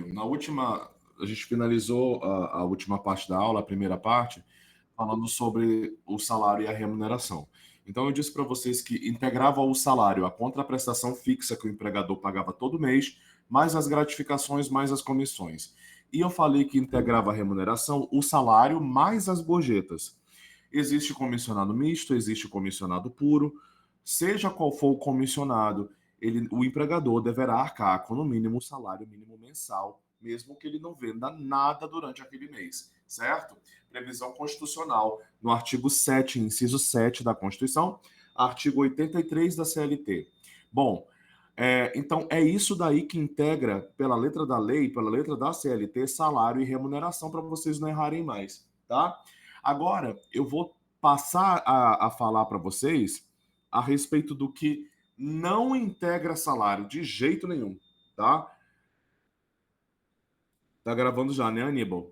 Na última, a gente finalizou a última parte da aula, a primeira parte, falando sobre o salário e a remuneração. Então, eu disse para vocês que integrava o salário, a contraprestação fixa que o empregador pagava todo mês, mais as gratificações, mais as comissões. E eu falei que integrava a remuneração, o salário mais as gorjetas. Existe comissionado misto, existe comissionado puro. Seja qual for o comissionado, o empregador deverá arcar com, no mínimo, o salário mínimo mensal, mesmo que ele não venda nada durante aquele mês, certo? Previsão constitucional, no artigo 7, inciso 7 da Constituição, artigo 83 da CLT. Bom, então é isso daí que integra, pela letra da lei, pela letra da CLT, salário e remuneração, para vocês não errarem mais, tá? Agora, eu vou passar a falar para vocês a respeito do que não integra salário de jeito nenhum, tá? Tá gravando já, né, Aníbal?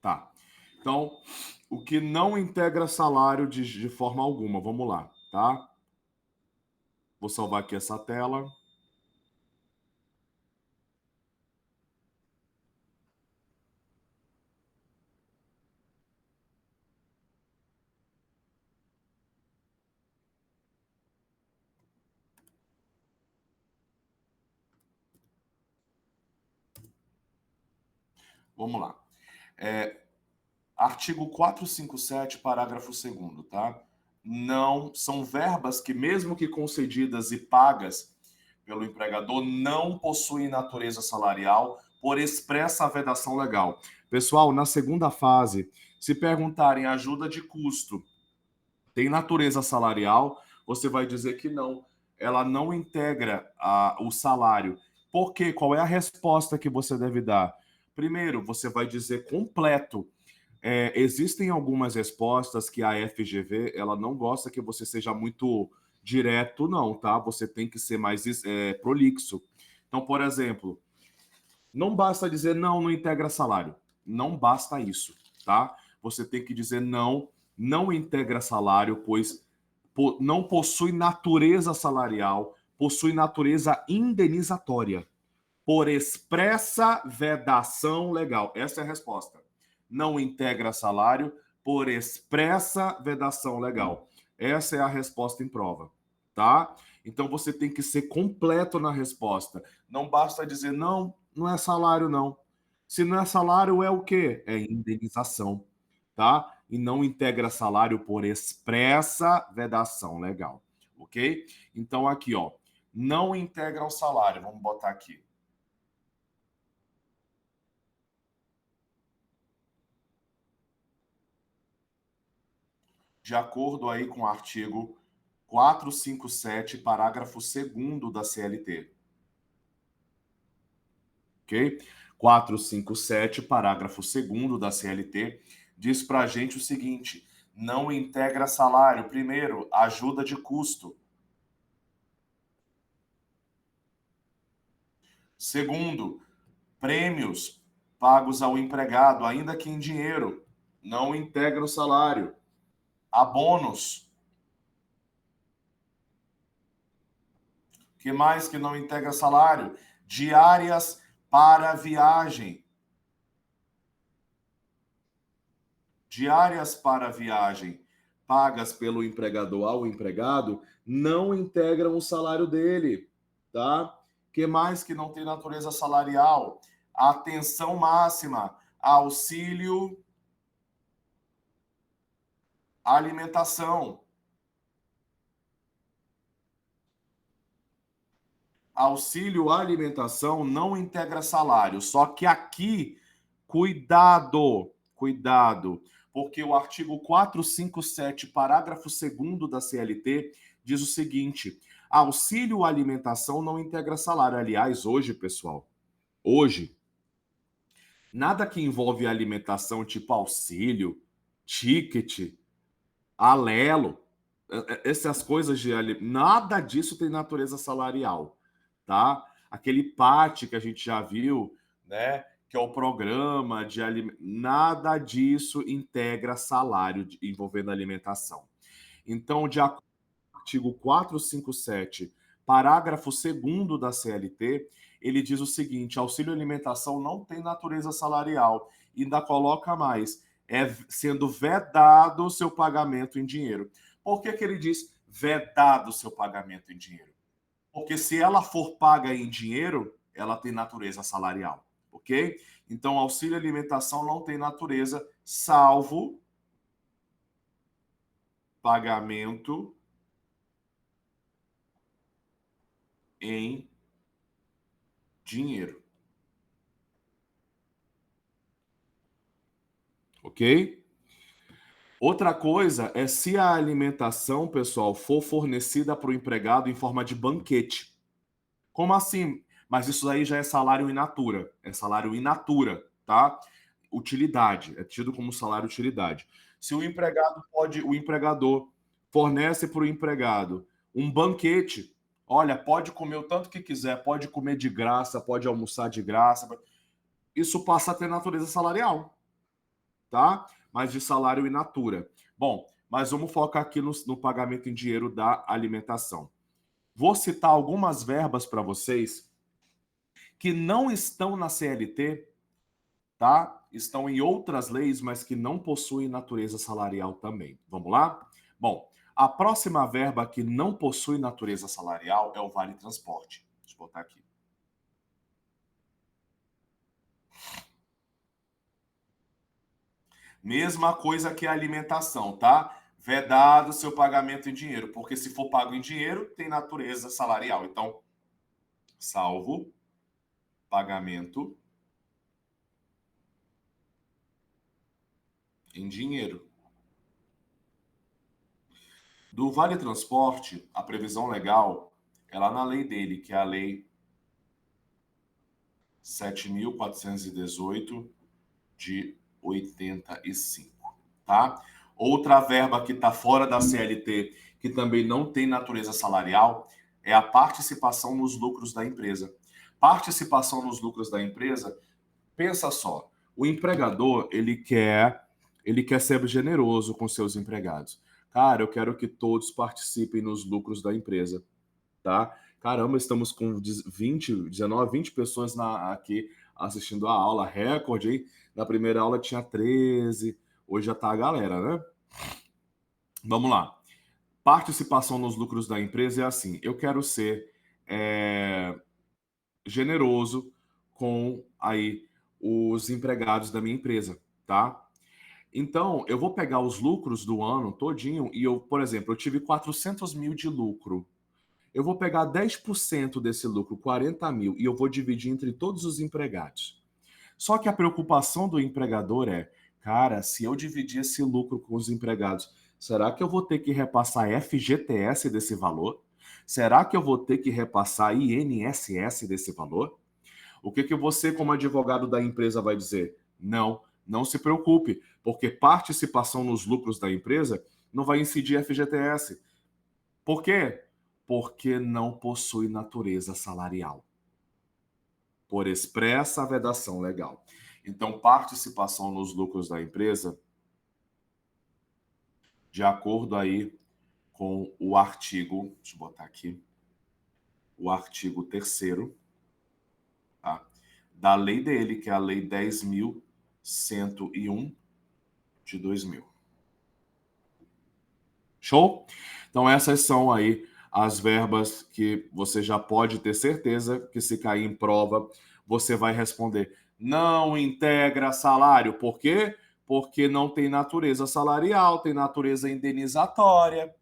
Tá. Então, o que não integra salário de forma alguma, vamos lá, tá? Vou salvar aqui essa tela. Vamos lá. Artigo 457, parágrafo 2º, tá? Não são verbas que, mesmo que concedidas e pagas pelo empregador, não possuem natureza salarial por expressa vedação legal. Pessoal, na segunda fase, se perguntarem ajuda de custo, tem natureza salarial? Você vai dizer que não. Ela não integra o salário. Por quê? Qual é a resposta que você deve dar? Primeiro, você vai dizer completo. Existem algumas respostas que a FGV ela não gosta que você seja muito direto, não, tá? Você tem que ser mais prolixo. Então, por exemplo, não basta dizer não, não integra salário. Não basta isso, tá? Você tem que dizer não, não integra salário, pois não possui natureza salarial, possui natureza indenizatória, por expressa vedação legal. Essa é a resposta. Não integra salário por expressa vedação legal. Essa é a resposta em prova, tá? Então você tem que ser completo na resposta. Não basta dizer não, não é salário não. Se não é salário, é o quê? É indenização, tá? E não integra salário por expressa vedação legal, ok? Então aqui, ó, não integra o salário. Vamos botar aqui. De acordo aí com o artigo 457, parágrafo 2º da CLT. Ok? 457, parágrafo 2º da CLT, diz para a gente o seguinte: não integra salário. Primeiro, ajuda de custo. Segundo, prêmios pagos ao empregado, ainda que em dinheiro, não integra o salário. Abonos. Que mais que não integra salário? Diárias para viagem. Diárias para viagem pagas pelo empregador ao empregado não integram o salário dele, tá? Que mais que não tem natureza salarial? Atenção máxima, auxílio alimentação. Auxílio alimentação não integra salário, só que aqui, cuidado, cuidado, porque o artigo 457, parágrafo 2º da CLT, diz o seguinte: auxílio alimentação não integra salário. Aliás, hoje, pessoal, hoje, nada que envolve alimentação, tipo auxílio, ticket, alelo, essas coisas nada disso tem natureza salarial, tá? Aquele PAT que a gente já viu, né, que é o programa de nada disso integra salário envolvendo alimentação. Então, de acordo com o artigo 457, parágrafo 2º da CLT, ele diz o seguinte: auxílio alimentação não tem natureza salarial. E ainda coloca mais, sendo vedado o seu pagamento em dinheiro. Por que ele diz vedado o seu pagamento em dinheiro? Porque se ela for paga em dinheiro, ela tem natureza salarial, ok? Então, auxílio alimentação não tem natureza, salvo pagamento em dinheiro. Ok? Outra coisa é se a alimentação, pessoal, for fornecida para o empregado em forma de banquete. Como assim? Mas isso aí já é salário in natura. É salário in natura, tá? Utilidade. É tido como salário utilidade. Se o empregador fornece para o empregado um banquete, olha, pode comer o tanto que quiser, pode comer de graça, pode almoçar de graça. Isso passa a ter natureza salarial, tá? Mas de salário in natura. Bom, mas vamos focar aqui no pagamento em dinheiro da alimentação. Vou citar algumas verbas para vocês que não estão na CLT, tá? Estão em outras leis, mas que não possuem natureza salarial também. Vamos lá? Bom, a próxima verba que não possui natureza salarial é o vale transporte. Deixa eu botar aqui. Mesma coisa que a alimentação, tá? Vedado seu pagamento em dinheiro, porque se for pago em dinheiro, tem natureza salarial. Então, salvo pagamento em dinheiro. Do Vale Transporte, a previsão legal é lá na lei dele, que é a lei 7.418 de 85, tá? Outra verba que está fora da CLT, que também não tem natureza salarial, é a participação nos lucros da empresa. Participação nos lucros da empresa, pensa só, o empregador, ele quer ser generoso com seus empregados. Cara, eu quero que todos participem nos lucros da empresa, tá? Caramba, estamos com 19, 20 pessoas aqui assistindo a aula, recorde, hein? Na primeira aula tinha 13, hoje já tá a galera, né? Vamos lá. Participação nos lucros da empresa é assim, eu quero ser generoso com aí os empregados da minha empresa, tá? Então, eu vou pegar os lucros do ano todinho e eu, por exemplo, eu tive 400 mil de lucro. Eu vou pegar 10% desse lucro, 40 mil, e eu vou dividir entre todos os empregados. Só que a preocupação do empregador é, cara, se eu dividir esse lucro com os empregados, será que eu vou ter que repassar FGTS desse valor? Será que eu vou ter que repassar INSS desse valor? O que você, como advogado da empresa, vai dizer? Não, não se preocupe, porque participação nos lucros da empresa não vai incidir FGTS. Por quê? Porque não possui natureza salarial. Por expressa vedação legal. Então, participação nos lucros da empresa, de acordo aí com o artigo, deixa eu botar aqui, o artigo 3º, tá? Da lei dele, que é a lei 10.101 de 2000. Show? Então essas são aí as verbas que você já pode ter certeza que se cair em prova, você vai responder não integra salário. Por quê? Porque não tem natureza salarial, tem natureza indenizatória.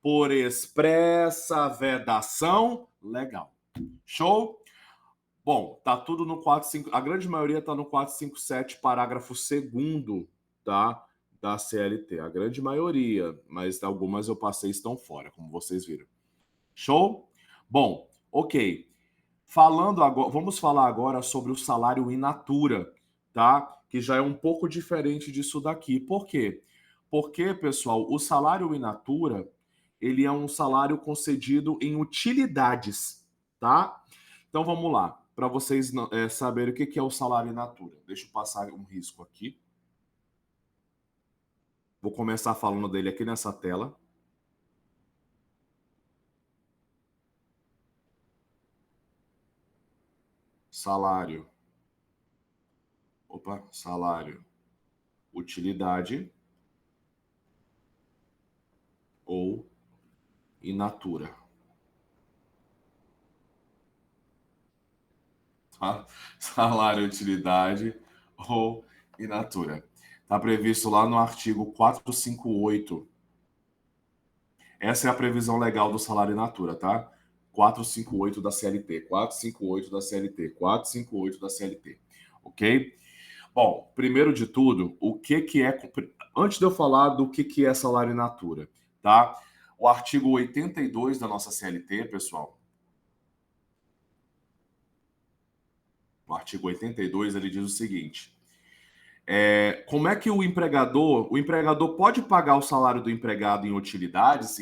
Por expressa vedação legal. Show? Bom, tá tudo no 45, a grande maioria tá no 457, parágrafo 2º, tá? Da CLT. A grande maioria, mas algumas eu passei estão fora, como vocês viram. Show? Bom, ok. Falando agora, vamos falar agora sobre o salário in natura, tá? Que já é um pouco diferente disso daqui. Por quê? Porque, pessoal, o salário in natura, ele é um salário concedido em utilidades, tá? Então vamos lá, para vocês saberem o que é o salário in natura. Deixa eu passar um risco aqui. Vou começar falando dele aqui nessa tela. salário, utilidade ou in natura. Tá? Salário, utilidade ou in natura. Está previsto lá no artigo 458. Essa é a previsão legal do salário in natura, tá? 458 da CLT, 458 da CLT, 458 da CLT, ok? Bom, primeiro de tudo, o que é... Antes de eu falar do que é salário in natura, tá? O artigo 82 da nossa CLT, pessoal, o artigo 82, ele diz o seguinte: como é que o empregador pode pagar o salário do empregado em utilidades?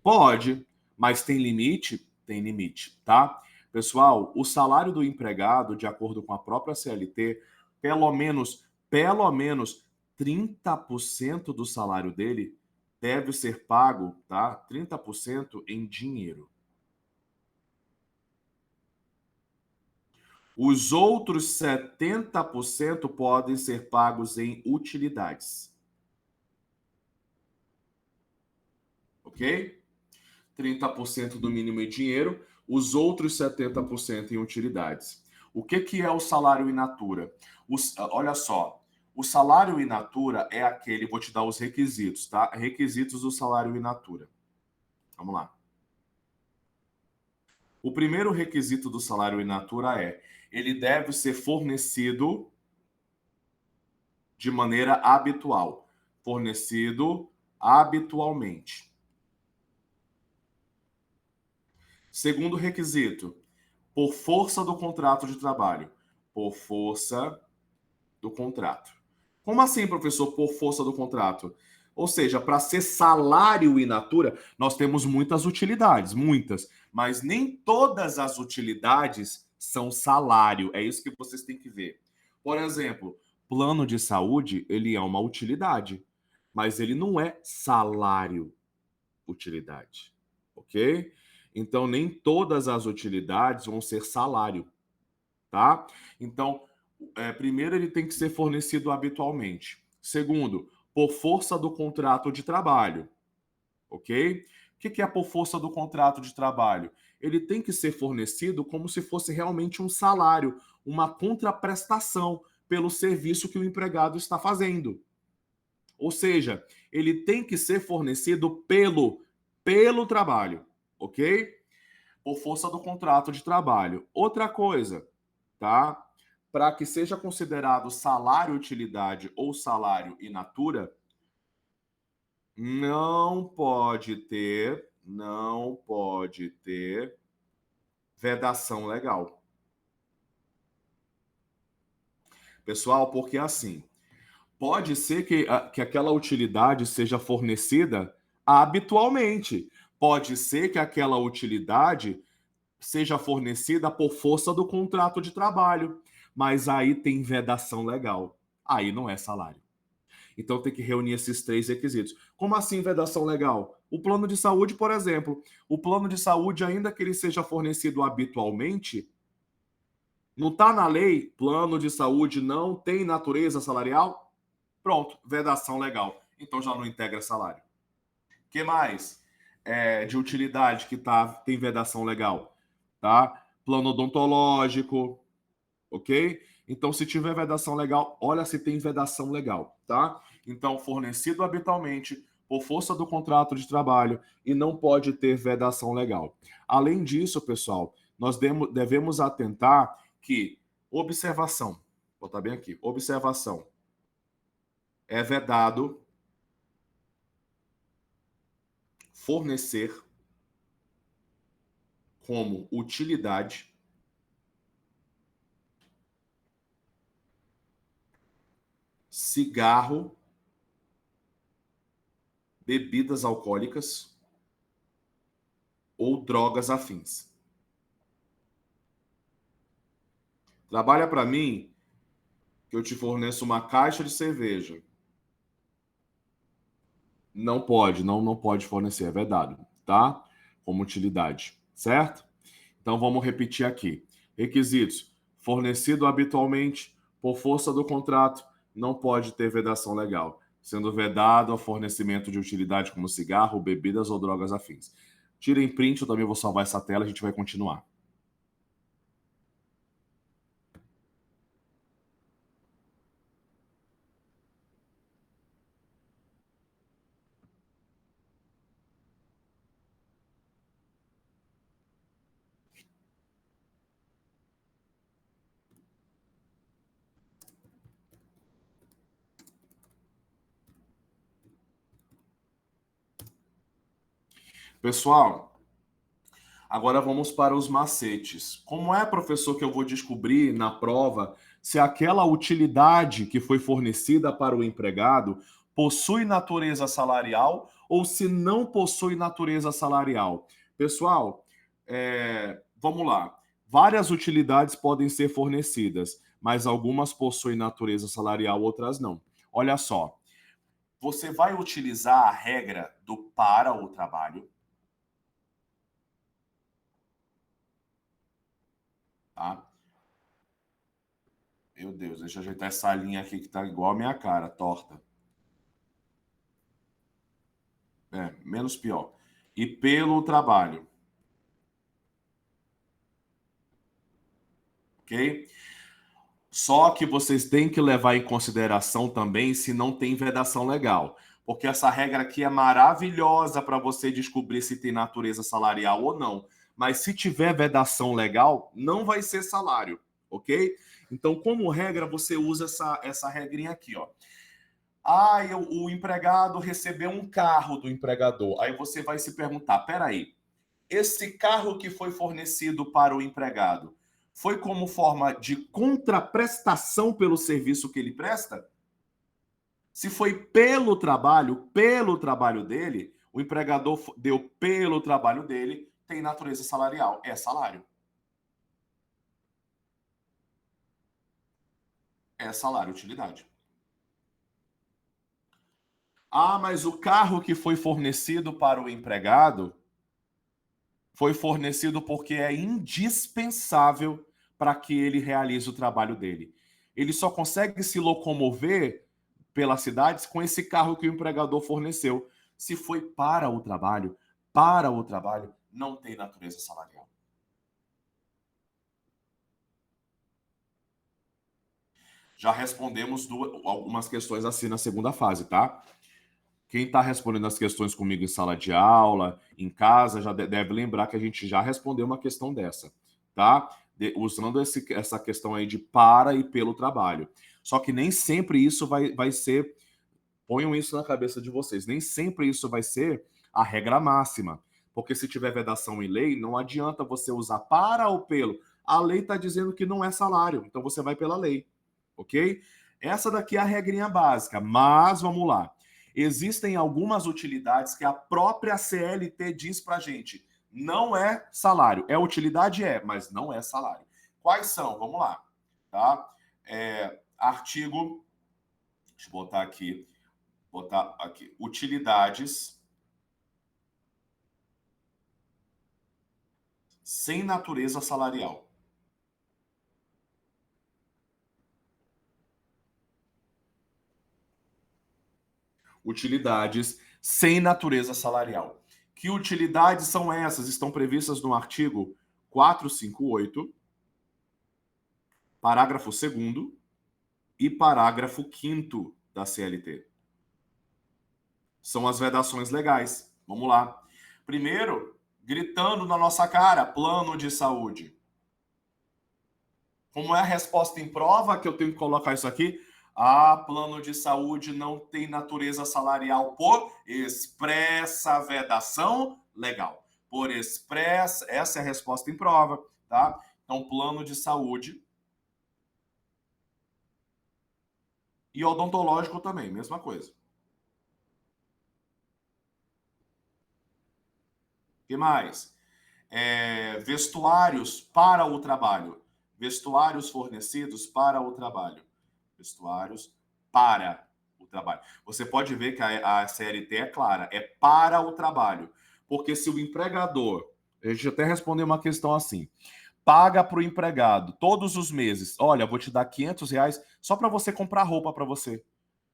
Pode, mas tem limite? Tem limite, tá? Pessoal, o salário do empregado, de acordo com a própria CLT, pelo menos 30% do salário dele deve ser pago, tá? 30% em dinheiro. Os outros 70% podem ser pagos em utilidades. Ok? 30% do mínimo em dinheiro, os outros 70% em utilidades. O que é o salário in natura? Olha só, o salário in natura é aquele, vou te dar os requisitos, tá? Requisitos do salário in natura. Vamos lá. O primeiro requisito do salário in natura ele deve ser fornecido de maneira habitual. Fornecido habitualmente. Segundo requisito, por força do contrato de trabalho. Por força do contrato. Como assim, professor, por força do contrato? Ou seja, para ser salário in natura, nós temos muitas utilidades, muitas, mas nem todas as utilidades são salário. É isso que vocês têm que ver. Por exemplo, plano de saúde, ele é uma utilidade, mas ele não é salário utilidade, ok? Então, nem todas as utilidades vão ser salário, tá? Então, primeiro, ele tem que ser fornecido habitualmente. Segundo, por força do contrato de trabalho, ok? O que é por força do contrato de trabalho? Ele tem que ser fornecido como se fosse realmente um salário, uma contraprestação pelo serviço que o empregado está fazendo. Ou seja, ele tem que ser fornecido pelo trabalho, ok? Por força do contrato de trabalho. Outra coisa, tá? Para que seja considerado salário utilidade ou salário in natura, não pode ter vedação legal. Pessoal, porque assim, pode ser que aquela utilidade seja fornecida habitualmente. Pode ser que aquela utilidade seja fornecida por força do contrato de trabalho, mas aí tem vedação legal. Aí não é salário. Então tem que reunir esses três requisitos. Como assim vedação legal? O plano de saúde, por exemplo. O plano de saúde, ainda que ele seja fornecido habitualmente, não está na lei, plano de saúde não tem natureza salarial? Pronto, vedação legal. Então já não integra salário. O que mais de utilidade que tem vedação legal? Tá? Plano odontológico, ok? Então, se tiver vedação legal, olha se tem vedação legal, tá? Então, fornecido habitualmente, por força do contrato de trabalho, e não pode ter vedação legal. Além disso, pessoal, nós devemos atentar que, observação, vou botar bem aqui, observação, é vedado fornecer como utilidade cigarro, bebidas alcoólicas ou drogas afins. Trabalha para mim que eu te forneço uma caixa de cerveja. Não pode, não pode fornecer, é vedado, tá? Como utilidade, certo? Então vamos repetir aqui. Requisitos: fornecido habitualmente, por força do contrato, não pode ter vedação legal, sendo vedado o fornecimento de utilidade como cigarro, bebidas ou drogas afins. Tirem print, eu também vou salvar essa tela, a gente vai continuar. Pessoal, agora vamos para os macetes. Como é, professor, que eu vou descobrir na prova se aquela utilidade que foi fornecida para o empregado possui natureza salarial ou se não possui natureza salarial? Pessoal, vamos lá. Várias utilidades podem ser fornecidas, mas algumas possuem natureza salarial, outras não. Olha só, você vai utilizar a regra do para o trabalho, tá? Meu Deus, deixa eu ajeitar essa linha aqui que tá igual a minha cara, torta. Menos pior. E pelo trabalho, ok? Só que vocês têm que levar em consideração também se não tem vedação legal. Porque essa regra aqui é maravilhosa para você descobrir se tem natureza salarial ou não. Mas se tiver vedação legal, não vai ser salário, ok? Então, como regra, você usa essa regrinha aqui, ó. O empregado recebeu um carro do empregador. Aí você vai se perguntar: peraí, esse carro que foi fornecido para o empregado foi como forma de contraprestação pelo serviço que ele presta? Se foi pelo trabalho dele, o empregador deu pelo trabalho dele, tem natureza salarial, é salário. É salário, utilidade. Ah, mas o carro que foi fornecido para o empregado foi fornecido porque é indispensável para que ele realize o trabalho dele. Ele só consegue se locomover pelas cidades com esse carro que o empregador forneceu. Se foi para o trabalho, não tem natureza salarial. Já respondemos algumas questões assim na segunda fase, tá? Quem está respondendo as questões comigo em sala de aula, em casa, já deve lembrar que a gente já respondeu uma questão dessa, tá? Usando essa questão aí de para e pelo trabalho. Só que nem sempre isso vai ser. Ponham isso na cabeça de vocês. Nem sempre isso vai ser a regra máxima. Porque se tiver vedação em lei, não adianta você usar para ou pelo. A lei está dizendo que não é salário, então você vai pela lei, ok? Essa daqui é a regrinha básica, mas vamos lá. Existem algumas utilidades que a própria CLT diz para gente. Não é salário. É utilidade? É, mas não é salário. Quais são? Vamos lá. Tá? Artigo. Deixa eu botar aqui. Utilidades sem natureza salarial. Utilidades sem natureza salarial. Que utilidades são essas? Estão previstas no artigo 458, parágrafo 2º e parágrafo 5º da CLT. São as vedações legais. Vamos lá. Primeiro, gritando na nossa cara, plano de saúde. Como é a resposta em prova que eu tenho que colocar isso aqui? Plano de saúde não tem natureza salarial por expressa vedação legal. Por expressa, essa é a resposta em prova, tá? Então, plano de saúde e odontológico também, mesma coisa. O que mais? Vestuários para o trabalho. Vestuários fornecidos para o trabalho. Vestuários para o trabalho. Você pode ver que a CLT é clara, é para o trabalho. Porque se o empregador, a gente até respondeu uma questão assim, paga para o empregado todos os meses, olha, vou te dar R$ 500 só para você comprar roupa para você.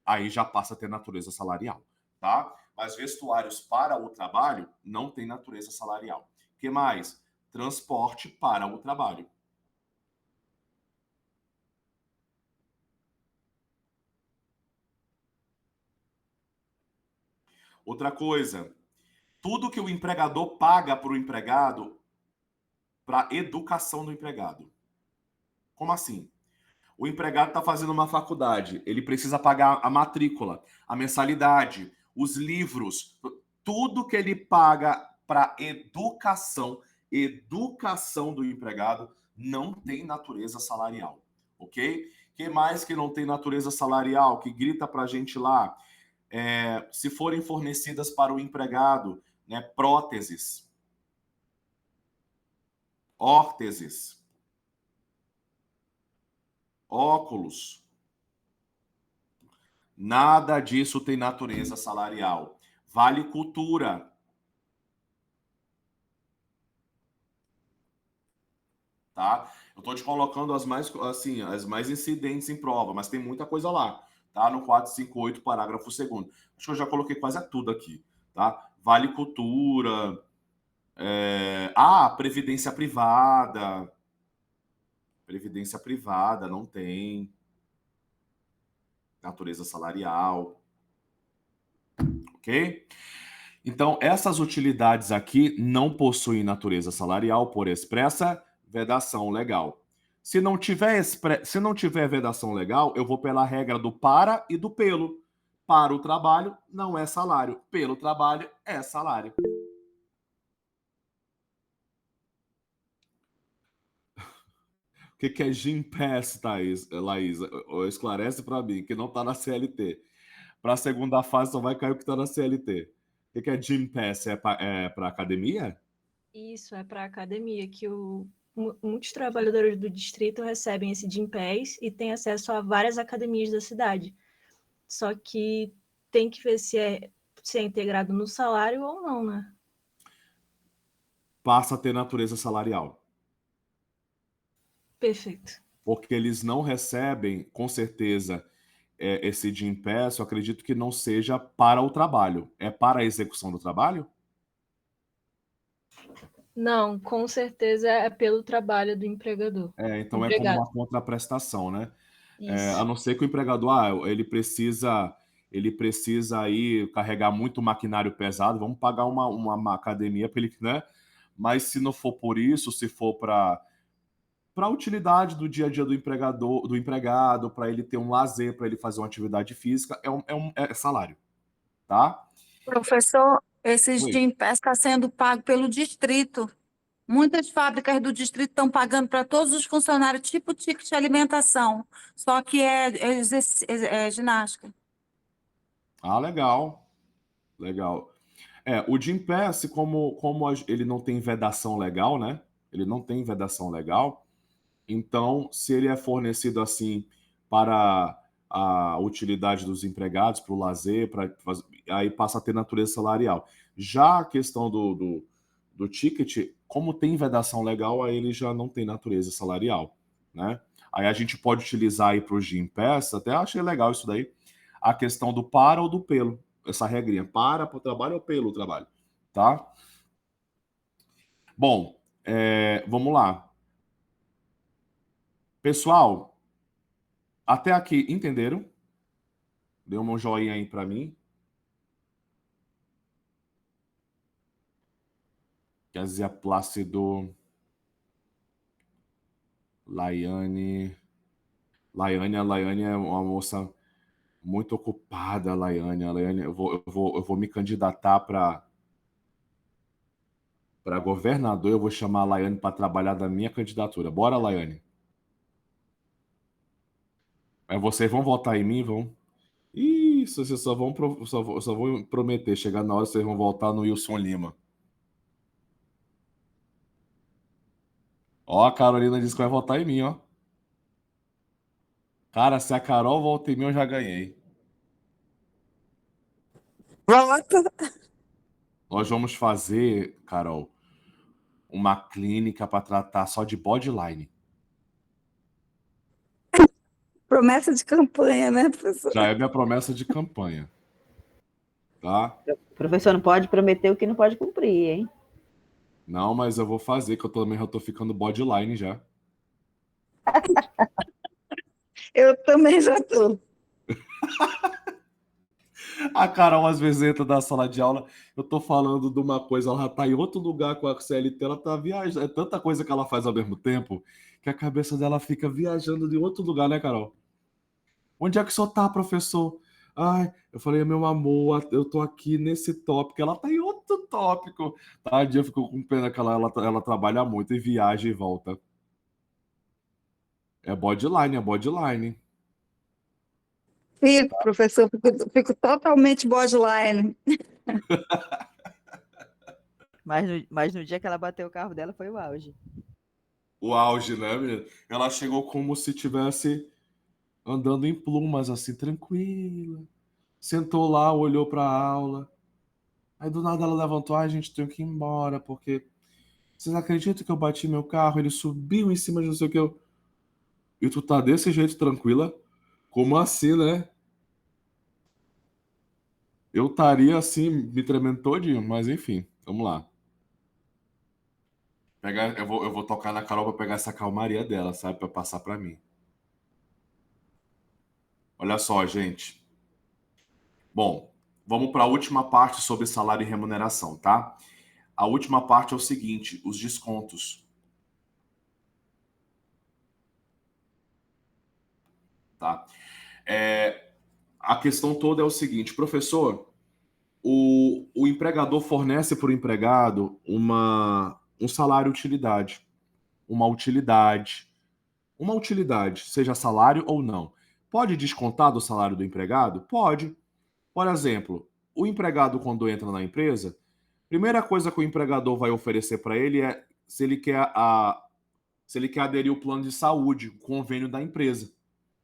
Aí já passa a ter natureza salarial, tá? Mas vestuários para o trabalho não tem natureza salarial. O que mais? Transporte para o trabalho. Outra coisa, tudo que o empregador paga para o empregado, para educação do empregado. Como assim? O empregado está fazendo uma faculdade, ele precisa pagar a matrícula, a mensalidade, os livros, tudo que ele paga para educação do empregado não tem natureza salarial, ok? Que mais que não tem natureza salarial? Que grita para a gente lá, se forem fornecidas para o empregado, né, próteses, órteses, óculos, nada disso tem natureza salarial. Vale cultura, tá? Eu estou te colocando as mais, assim, as mais incidentes em prova, mas tem muita coisa lá, tá? No 458, parágrafo 2º. Acho que eu já coloquei quase tudo aqui, tá? Vale cultura, previdência privada. Previdência privada não tem natureza salarial, ok? Então, essas utilidades aqui não possuem natureza salarial por expressa vedação legal. Se não tiver vedação legal, eu vou pela regra do para e do pelo. Para o trabalho não é salário, pelo trabalho é salário. O que é Gympass, Thaís, Laísa? Esclarece para mim, que não está na CLT. Para a segunda fase só vai cair o que está na CLT. O que é Gympass? É para academia? Isso, é para a academia, que muitos trabalhadores do distrito recebem esse Gympass e têm acesso a várias academias da cidade. Só que tem que ver se é integrado no salário ou não, né? Passa a ter natureza salarial. Perfeito. Porque eles não recebem, com certeza, esse Gympass, eu acredito que não seja para o trabalho. É para a execução do trabalho? Não, com certeza é pelo trabalho do empregador. Então é como Empregado. uma contraprestação, né? A Isso. não ser que o empregador, ele precisa aí carregar muito maquinário pesado, vamos pagar uma academia para ele, né? Mas se não for por isso, se for para a utilidade do dia a dia do empregador, do empregado, para ele ter um lazer, para ele fazer uma atividade física, é salário, tá? Professor, esse Oi. Gympass está sendo pago pelo distrito. Muitas fábricas do distrito estão pagando para todos os funcionários, tipo ticket de alimentação, só que é ginástica. Ah, legal, legal. O Gympass, ele não tem vedação legal, né? Ele não tem vedação legal. Então, se ele é fornecido assim para a utilidade dos empregados, para o lazer, aí passa a ter natureza salarial. Já a questão do ticket, como tem vedação legal, aí ele já não tem natureza salarial, né? Aí a gente pode utilizar aí para o Gympass, até achei legal isso daí, a questão do para ou do pelo, essa regrinha, para o trabalho ou pelo trabalho, tá? Bom, vamos lá. Pessoal, até aqui, entenderam? Dê um joinha aí para mim. Kézia Plácido. Laiane. A Laiane é uma moça muito ocupada, Laiane. A Laiane, eu vou me candidatar para governador. Eu vou chamar a Laiane para trabalhar da minha candidatura. Bora, Laiane. Vocês vão votar em mim, vão? Isso, vocês só vão prometer. Chegar na hora, vocês vão votar no Wilson Lima. Ó, a Carolina disse que vai votar em mim, ó. Cara, se a Carol vota em mim, eu já ganhei. Pronto. Nós vamos fazer, Carol, uma clínica para tratar só de bodyline. Promessa de campanha, né, professor? Já é minha promessa de campanha. Tá? O professor não pode prometer o que não pode cumprir, hein? Não, mas eu vou fazer, que eu também já tô ficando bodyline já. Eu também já tô. A Carol às vezes entra da sala de aula, eu tô falando de uma coisa, ela já tá em outro lugar com a CLT, ela tá viajando. É tanta coisa que ela faz ao mesmo tempo que a cabeça dela fica viajando de outro lugar, né, Carol? Onde é que o senhor tá, professor? Ai, eu falei, meu amor, eu tô aqui nesse tópico, ela tá em outro tópico. Tadinha, eu fico com pena que ela trabalha muito e viaja e volta. É bodyline, é bodyline. Fico, professor, fico totalmente borderline. Mas no dia que ela bateu o carro dela foi o auge. O auge, né, menina? Ela chegou como se tivesse andando em plumas, assim, tranquila. Sentou lá, olhou pra aula. Aí do nada ela levantou, ai, gente, tenho que ir embora, porque vocês acreditam que eu bati meu carro? Ele subiu em cima de não sei o que. E tu tá desse jeito tranquila? Como assim, né? Eu estaria assim, me tremendo todinho, mas enfim, vamos lá. Eu vou tocar na Carol pra pegar essa calmaria dela, sabe? Pra passar pra mim. Olha só, gente. Bom, vamos para a última parte sobre salário e remuneração, tá? A última parte é o seguinte, os descontos. Tá? A questão toda é o seguinte, professor, o empregador fornece para o empregado um salário utilidade, uma utilidade, seja salário ou não. Pode descontar do salário do empregado? Pode. Por exemplo, o empregado, quando entra na empresa, primeira coisa que o empregador vai oferecer para ele é se ele quer aderir ao plano de saúde, o convênio da empresa.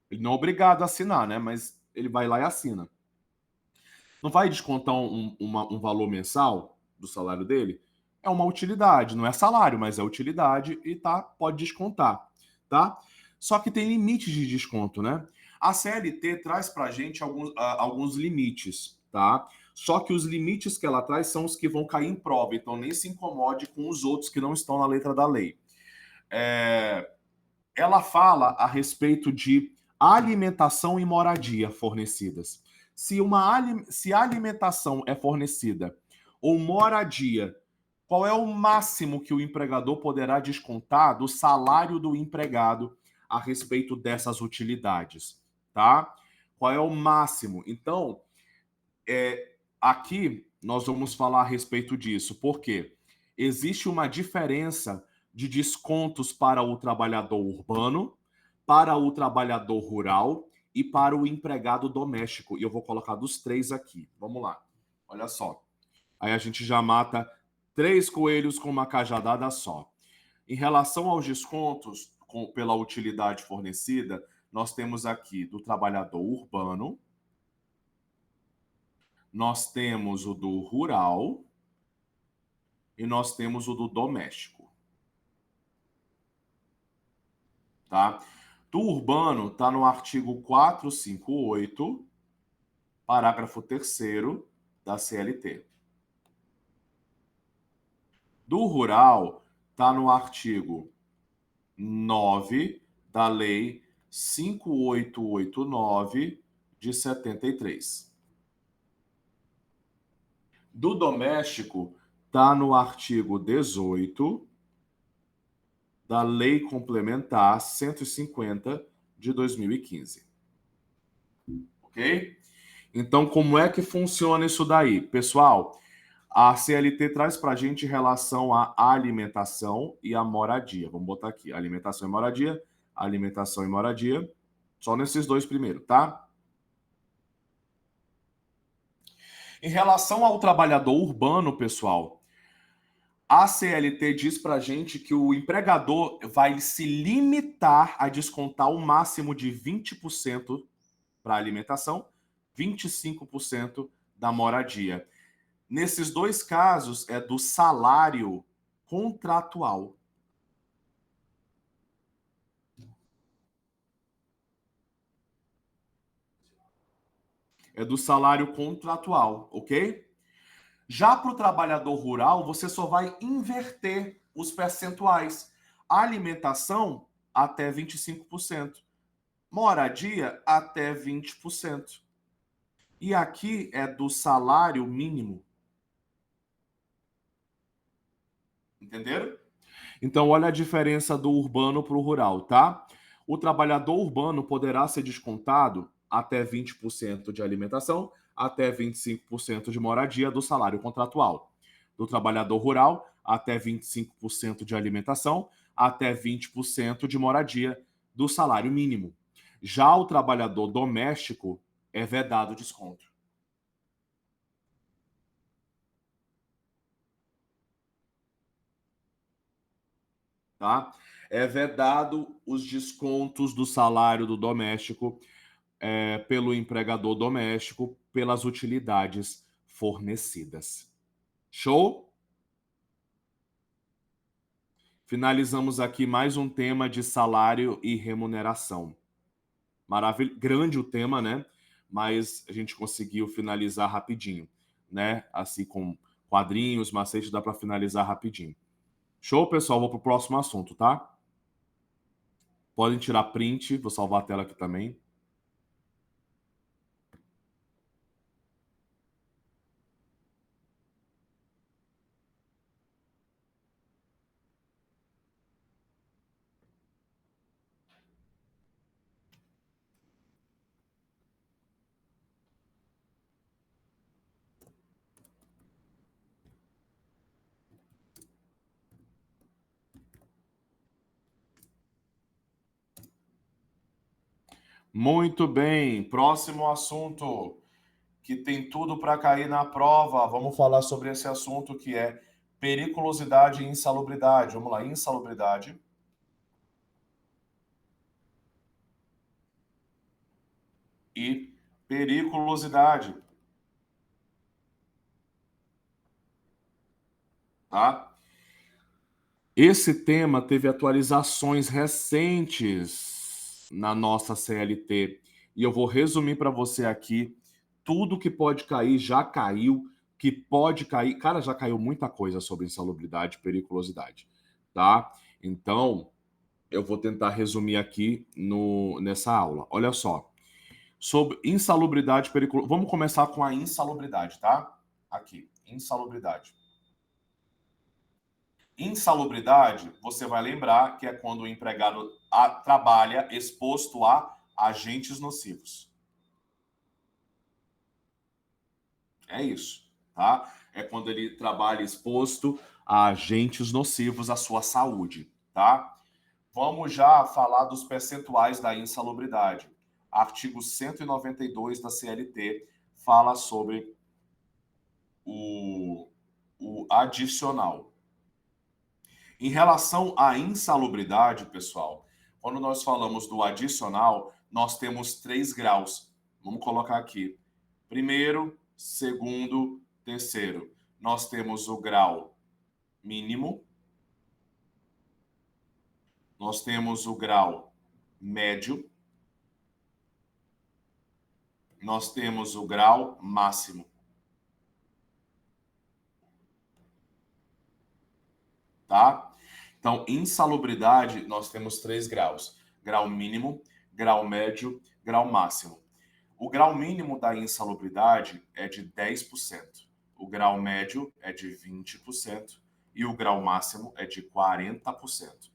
Ele não é obrigado a assinar, né? Mas ele vai lá e assina. Não vai descontar um valor mensal do salário dele? É uma utilidade, não é salário, mas é utilidade e pode descontar, tá? Só que tem limites de desconto, né? A CLT traz para a gente alguns limites, tá? Só que os limites que ela traz são os que vão cair em prova, então nem se incomode com os outros que não estão na letra da lei. Ela fala a respeito de alimentação e moradia fornecidas. Se a alimentação é fornecida ou moradia, qual é o máximo que o empregador poderá descontar do salário do empregado a respeito dessas utilidades, tá? Qual é o máximo? Então, aqui nós vamos falar a respeito disso, porque existe uma diferença de descontos para o trabalhador urbano, para o trabalhador rural e para o empregado doméstico. E eu vou colocar dos três aqui. Vamos lá. Olha só. Aí a gente já mata 3 coelhos com uma cajadada só. Em relação aos descontos pela utilidade fornecida, nós temos aqui do trabalhador urbano, nós temos o do rural e nós temos o do doméstico. Tá? Do urbano está no artigo 458, parágrafo 3º da CLT. Do rural está no artigo 9 da Lei 5889 de 73. Do doméstico está no artigo 18 da Lei Complementar 150 de 2015. Ok? Então, como é que funciona isso daí? Pessoal, a CLT traz para a gente relação à alimentação e à moradia. Vamos botar aqui, alimentação e moradia, só nesses dois primeiros, tá? Em relação ao trabalhador urbano, pessoal, a CLT diz para a gente que o empregador vai se limitar a descontar o máximo de 20% para alimentação, 25% da moradia. Nesses dois casos, é do salário contratual. É do salário contratual, ok? Já para o trabalhador rural, você só vai inverter os percentuais. Alimentação, até 25%. Moradia, até 20%. E aqui é do salário mínimo. Entenderam? Então, olha a diferença do urbano para o rural, tá? O trabalhador urbano poderá ser descontado até 20% de alimentação, até 25% de moradia do salário contratual. Do trabalhador rural, até 25% de alimentação, até 20% de moradia do salário mínimo. Já o trabalhador doméstico é vedado desconto. Tá? É vedado os descontos do salário do doméstico pelo empregador doméstico pelas utilidades fornecidas. Show? Finalizamos aqui mais um tema de salário e remuneração. Maravilha, grande o tema, né? Mas a gente conseguiu finalizar rapidinho, né? Assim com quadrinhos, macetes, dá para finalizar rapidinho. Show, pessoal? Vou pro próximo assunto, tá? Podem tirar print, vou salvar a tela aqui também. Muito bem, próximo assunto que tem tudo para cair na prova. Vamos falar sobre esse assunto que é periculosidade e insalubridade. Vamos lá, insalubridade. E periculosidade. Tá? Esse tema teve atualizações recentes na nossa CLT e eu vou resumir para você aqui tudo que pode cair, já caiu, que pode cair. Cara, já caiu muita coisa sobre insalubridade e periculosidade, tá? Então, eu vou tentar resumir aqui nessa aula. Olha só. Sobre insalubridade e periculosidade. Vamos começar com a insalubridade, tá? Aqui, insalubridade. Insalubridade, você vai lembrar que é quando o empregado trabalha exposto a agentes nocivos. É isso, tá? É quando ele trabalha exposto a agentes nocivos à sua saúde, tá? Vamos já falar dos percentuais da insalubridade. Artigo 192 da CLT fala sobre o adicional. Em relação à insalubridade, pessoal, quando nós falamos do adicional, nós temos 3 graus. Vamos colocar aqui. Primeiro, segundo, terceiro. Nós temos o grau mínimo. Nós temos o grau médio. Nós temos o grau máximo. Tá? Então, insalubridade, nós temos 3 graus. Grau mínimo, grau médio, grau máximo. O grau mínimo da insalubridade é de 10%. O grau médio é de 20%. E o grau máximo é de 40%.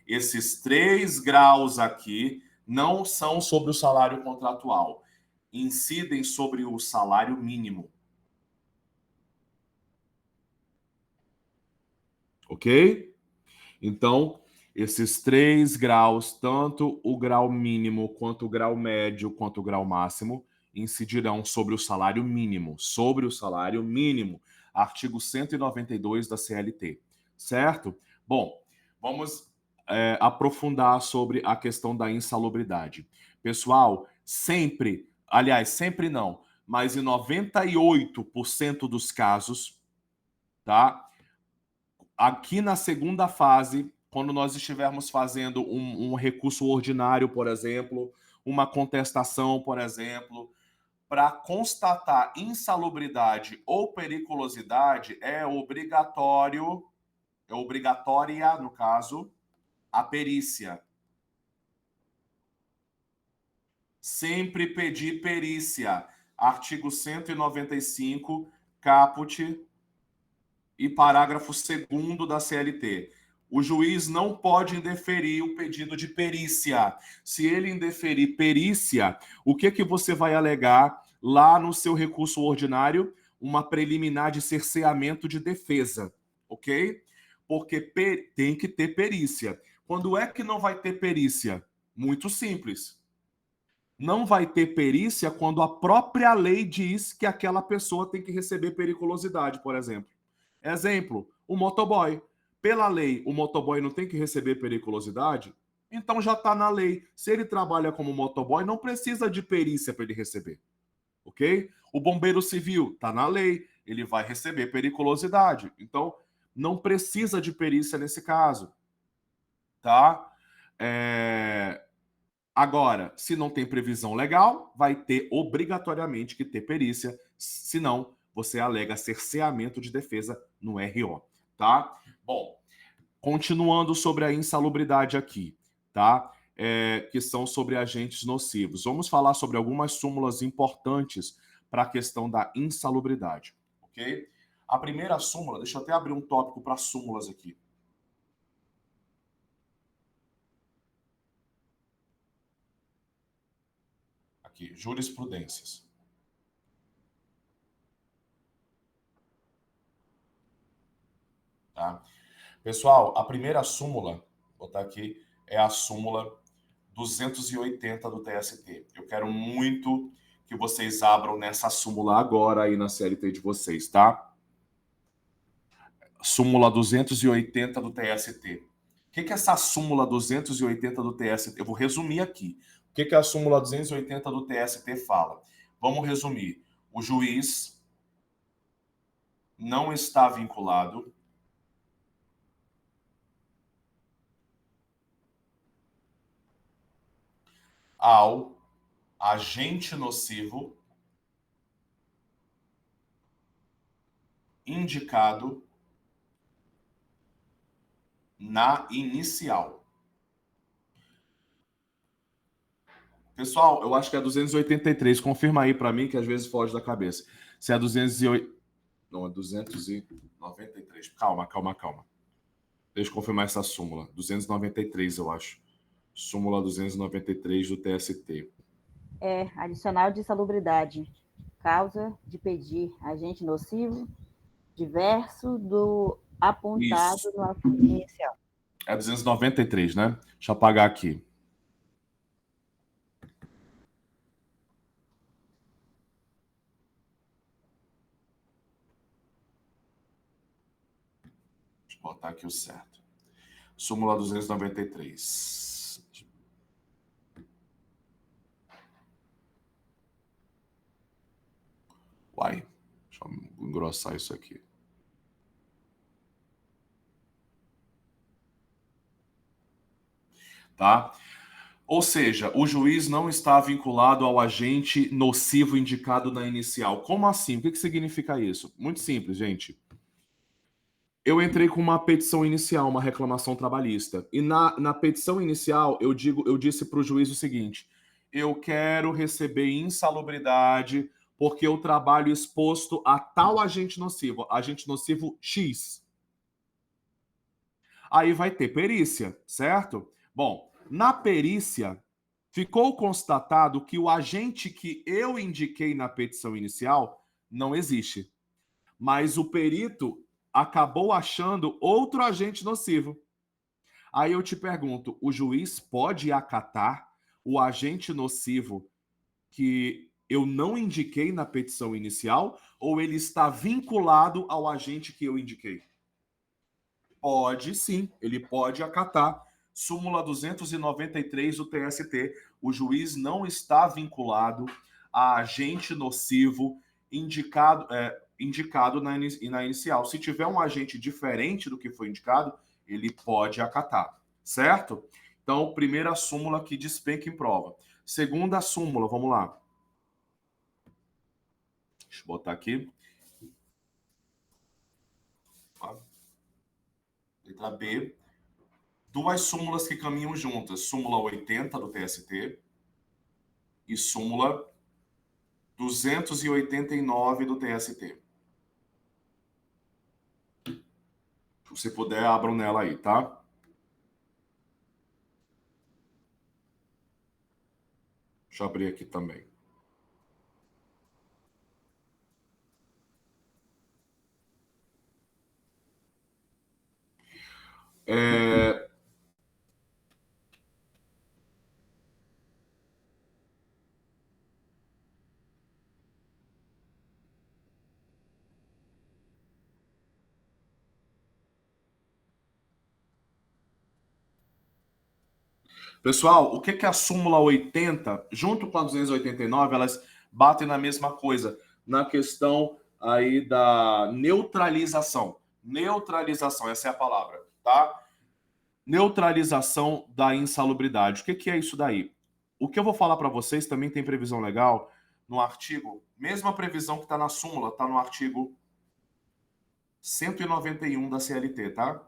Esses 3 graus aqui não são sobre o salário contratual. Incidem sobre o salário mínimo. Ok? Então, esses 3 graus, tanto o grau mínimo, quanto o grau médio, quanto o grau máximo, incidirão sobre o salário mínimo. Sobre o salário mínimo. Artigo 192 da CLT. Certo? Bom, vamos aprofundar sobre a questão da insalubridade. Pessoal, sempre, aliás, sempre não, mas em 98% dos casos, tá? aqui na segunda fase, quando nós estivermos fazendo um recurso ordinário, por exemplo, uma contestação, por exemplo, para constatar insalubridade ou periculosidade, é obrigatória, no caso, a perícia. Sempre pedir perícia. Artigo 195, caput e parágrafo 2º da CLT. O juiz não pode indeferir o pedido de perícia. Se ele indeferir perícia, o que você vai alegar lá no seu recurso ordinário? Uma preliminar de cerceamento de defesa, ok? Porque tem que ter perícia. Quando é que não vai ter perícia? Muito simples. Não vai ter perícia quando a própria lei diz que aquela pessoa tem que receber periculosidade, por exemplo. Exemplo, o motoboy. Pela lei, o motoboy não tem que receber periculosidade? Então já está na lei. Se ele trabalha como motoboy, não precisa de perícia para ele receber. Ok? O bombeiro civil está na lei. Ele vai receber periculosidade. Então, não precisa de perícia nesse caso. Tá? Agora, se não tem previsão legal, vai ter obrigatoriamente que ter perícia. Senão, você alega cerceamento de defesa no RO. Tá? Bom, continuando sobre a insalubridade aqui, tá? Que são sobre agentes nocivos. Vamos falar sobre algumas súmulas importantes para a questão da insalubridade, ok? A primeira súmula, deixa eu até abrir um tópico para súmulas aqui. Aqui, jurisprudências. Tá? Pessoal, a primeira súmula, vou botar aqui, é a súmula 280 do TST. Eu quero muito que vocês abram nessa súmula agora aí na CLT de vocês, tá? Súmula 280 do TST. O que é essa súmula 280 do TST? Eu vou resumir aqui. O que a súmula 280 do TST fala? Vamos resumir. O juiz não está vinculado ao agente nocivo indicado na inicial. Pessoal, eu acho que é 283. Confirma aí para mim, que às vezes foge da cabeça. Se é 208... Não, é 293. Calma. Deixa eu confirmar essa súmula. 293, eu acho. Súmula 293 do TST. É, adicional de insalubridade. Causa de pedir agente nocivo diverso do apontado Isso. no artigo inicial. É 293, né? Deixa eu apagar aqui. Deixa eu botar aqui o certo. Súmula 293. Uai, deixa eu engrossar isso aqui. Tá? Ou seja, o juiz não está vinculado ao agente nocivo indicado na inicial. Como assim? O que significa isso? Muito simples, gente. Eu entrei com uma petição inicial, uma reclamação trabalhista. E na petição inicial, eu disse para o juiz o seguinte: eu quero receber insalubridade porque eu trabalho exposto a tal agente nocivo X. Aí vai ter perícia, certo? Bom, na perícia, ficou constatado que o agente que eu indiquei na petição inicial não existe. Mas o perito acabou achando outro agente nocivo. Aí eu te pergunto, o juiz pode acatar o agente nocivo que eu não indiquei na petição inicial ou ele está vinculado ao agente que eu indiquei? Pode sim, ele pode acatar. Súmula 293 do TST. O juiz não está vinculado a agente nocivo indicado indicado na inicial. Se tiver um agente diferente do que foi indicado, ele pode acatar, certo? Então, primeira súmula que despenca em prova. Segunda súmula, vamos lá. Deixa eu botar aqui. Letra B. Duas súmulas que caminham juntas. Súmula 80 do TST e súmula 289 do TST. Se puder, abram nela aí, tá? Deixa eu abrir aqui também. Pessoal, o que é a súmula 80? Junto com a 289, elas batem na mesma coisa, na questão aí da neutralização. Neutralização, essa é a palavra, tá? Neutralização da insalubridade. O que é isso daí? O que eu vou falar para vocês também tem previsão legal no artigo, mesma previsão que está na súmula, está no artigo 191 da CLT, tá?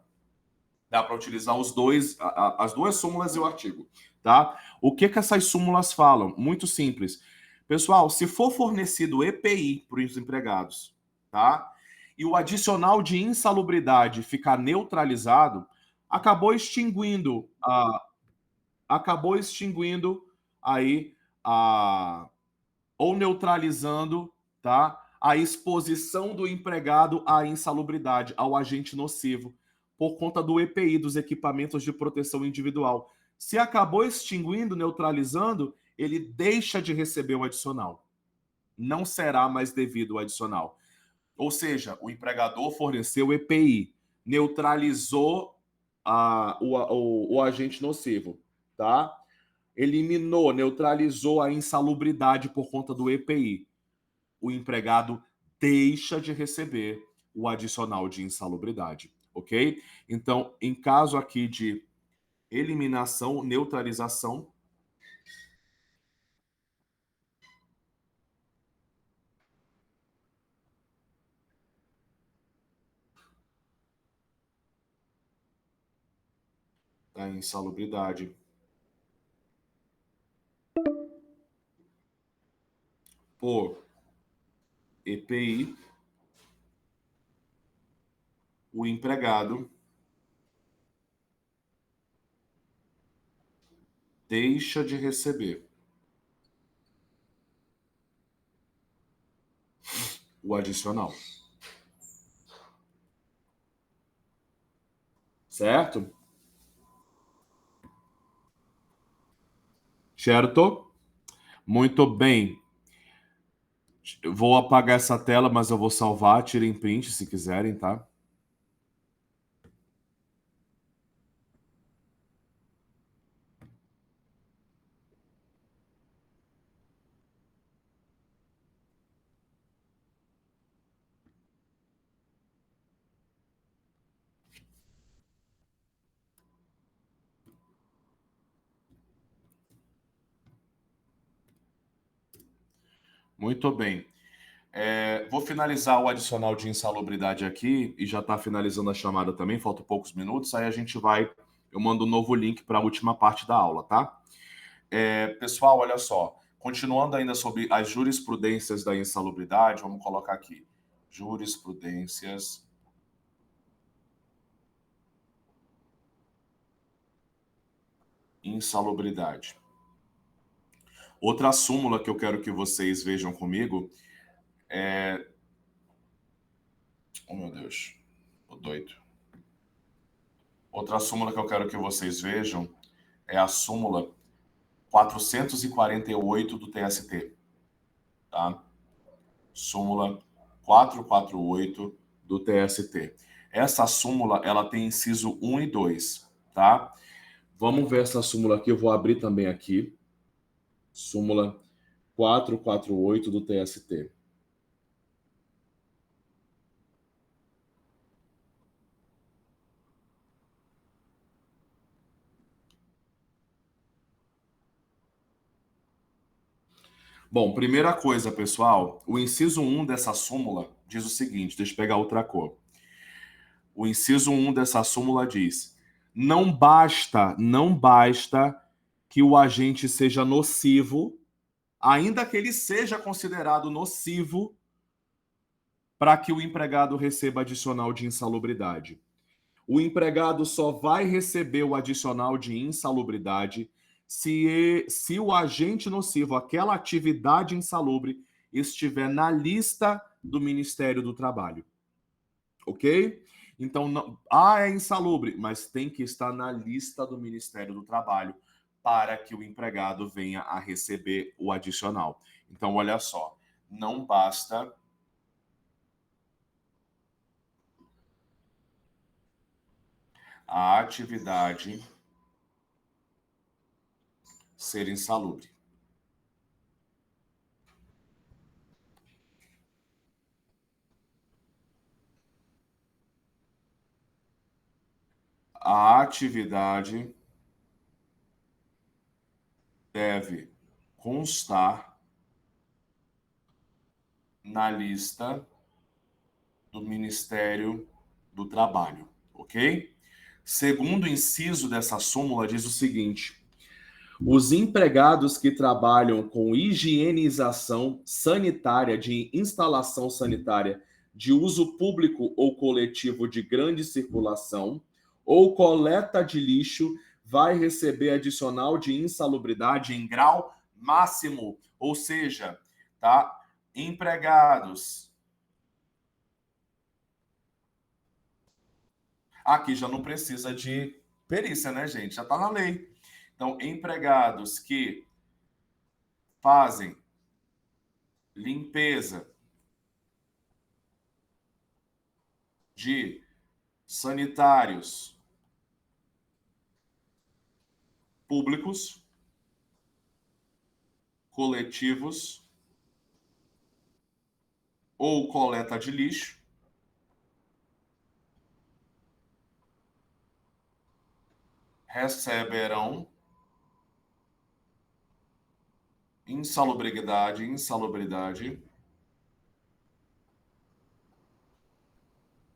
Dá para utilizar os dois, as duas súmulas e o artigo, tá? O que essas súmulas falam? Muito simples. Pessoal, se for fornecido EPI para os empregados, tá? E o adicional de insalubridade ficar neutralizado, acabou extinguindo aí ou neutralizando, tá? A exposição do empregado à insalubridade, ao agente nocivo, por conta do EPI, dos equipamentos de proteção individual. Se acabou extinguindo, neutralizando, ele deixa de receber o adicional. Não será mais devido o adicional. Ou seja, o empregador forneceu EPI, neutralizou o agente nocivo, tá? Eliminou, neutralizou a insalubridade por conta do EPI. O empregado deixa de receber o adicional de insalubridade, ok? Então, em caso aqui de eliminação, neutralização, da insalubridade por EPI, o empregado deixa de receber o adicional. Certo? Certo? Muito bem. Eu vou apagar essa tela, mas eu vou salvar. Tirem print se quiserem, tá? Muito bem. Vou finalizar o adicional de insalubridade aqui e já está finalizando a chamada também, faltam poucos minutos, aí a gente vai, eu mando um novo link para a última parte da aula, tá? Pessoal, olha só, continuando ainda sobre as jurisprudências da insalubridade, vamos colocar aqui, jurisprudências insalubridade. Outra súmula que eu quero que vocês vejam comigo oh, meu Deus, tô doido. Outra súmula que eu quero que vocês vejam é a súmula 448 do TST, tá? Súmula 448 do TST. Essa súmula, ela tem inciso 1 e 2, tá? Vamos ver essa súmula aqui, eu vou abrir também aqui. Súmula 448 do TST. Bom, primeira coisa, pessoal, o inciso 1 dessa súmula diz o seguinte, deixa eu pegar outra cor. O inciso 1 dessa súmula diz: não basta que o agente seja nocivo, ainda que ele seja considerado nocivo, para que o empregado receba adicional de insalubridade. O empregado só vai receber o adicional de insalubridade se o agente nocivo, aquela atividade insalubre, estiver na lista do Ministério do Trabalho. Ok? Então, não, é insalubre, mas tem que estar na lista do Ministério do Trabalho para que o empregado venha a receber o adicional. Então, olha só, não basta a atividade ser insalubre. A atividade deve constar na lista do Ministério do Trabalho, ok? Segundo inciso dessa súmula diz o seguinte: os empregados que trabalham com higienização sanitária de instalação sanitária de uso público ou coletivo de grande circulação ou coleta de lixo vai receber adicional de insalubridade em grau máximo, ou seja, tá? Empregados. Aqui já não precisa de perícia, né, gente? Já está na lei. Então, empregados que fazem limpeza de sanitários públicos, coletivos ou coleta de lixo receberão insalubridade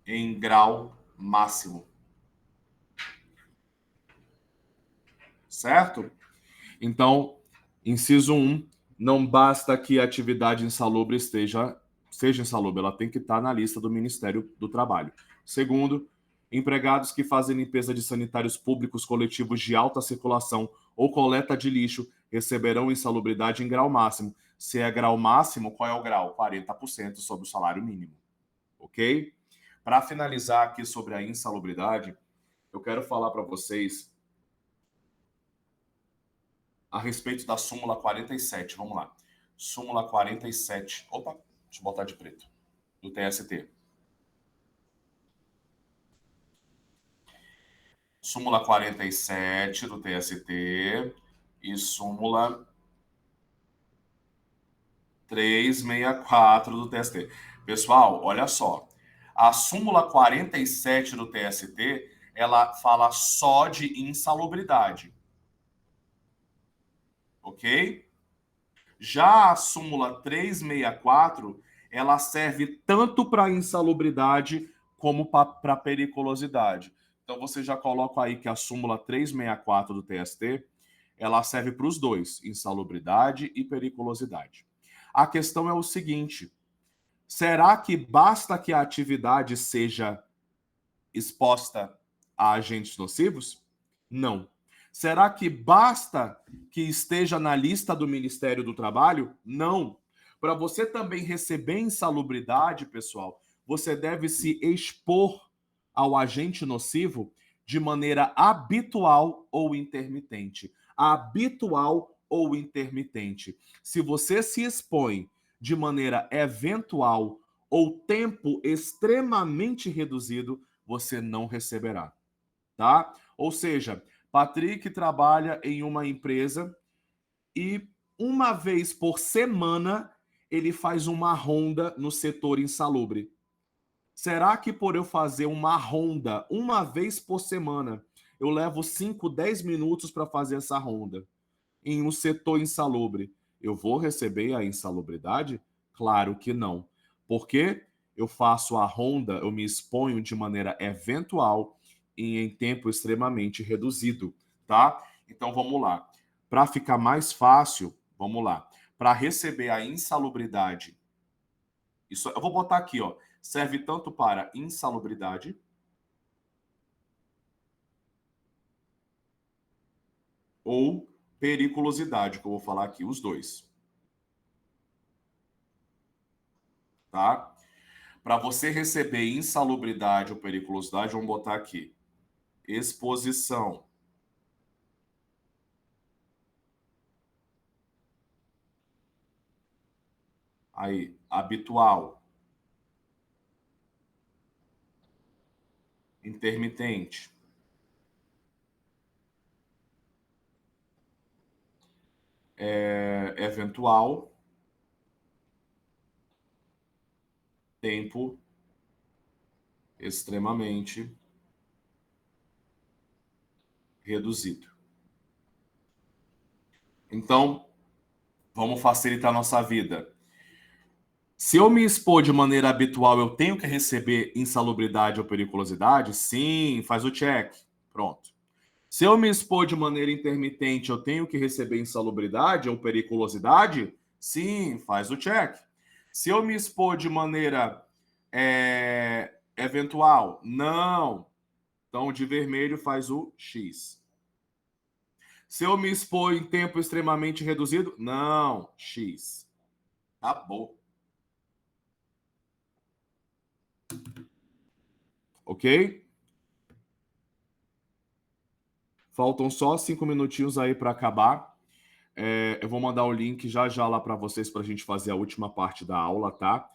em grau máximo. Certo? Então, inciso 1, não basta que a atividade insalubre seja insalubre, ela tem que estar na lista do Ministério do Trabalho. Segundo, empregados que fazem limpeza de sanitários públicos coletivos de alta circulação ou coleta de lixo receberão insalubridade em grau máximo. Se é grau máximo, qual é o grau? 40% sobre o salário mínimo. Ok? Para finalizar aqui sobre a insalubridade, eu quero falar para vocês a respeito da súmula 47. Vamos lá. Súmula 47. Opa, deixa eu botar de preto. Do TST. Súmula 47 do TST e súmula 364 do TST. Pessoal, olha só. A súmula 47 do TST, ela fala só de insalubridade. Ok? Já a súmula 364, ela serve tanto para insalubridade como para periculosidade. Então, você já coloca aí que a súmula 364 do TST, ela serve para os dois, insalubridade e periculosidade. A questão é o seguinte: será que basta que a atividade seja exposta a agentes nocivos? Não. Será que basta que esteja na lista do Ministério do Trabalho? Não. Para você também receber insalubridade, pessoal, você deve se expor ao agente nocivo de maneira habitual ou intermitente. Habitual ou intermitente. Se você se expõe de maneira eventual ou tempo extremamente reduzido, você não receberá, tá? Ou seja, Patrick trabalha em uma empresa e uma vez por semana ele faz uma ronda no setor insalubre. Será que por eu fazer uma ronda uma vez por semana, eu levo 5, 10 minutos para fazer essa ronda em um setor insalubre? Eu vou receber a insalubridade? Claro que não. Porque eu faço a ronda, eu me exponho de maneira eventual e em tempo extremamente reduzido, tá? Então vamos lá. Para ficar mais fácil, vamos lá. Para receber a insalubridade, isso eu vou botar aqui, ó. Serve tanto para insalubridade ou periculosidade, que eu vou falar aqui, os dois. Tá? Para você receber insalubridade ou periculosidade, vamos botar aqui. Exposição. Aí, habitual. Intermitente. Eventual. Tempo extremamente reduzido. Então, vamos facilitar a nossa vida. Se eu me expor de maneira habitual, eu tenho que receber insalubridade ou periculosidade? Sim, faz o check. Pronto. Se eu me expor de maneira intermitente, eu tenho que receber insalubridade ou periculosidade? Sim, faz o check. Se eu me expor de maneira eventual? Não. Então, de vermelho faz o X. Se eu me expor em tempo extremamente reduzido? Não, X. Acabou. Ok? Faltam só 5 minutinhos aí para acabar. Eu vou mandar o link já já lá para vocês para a gente fazer a última parte da aula, tá?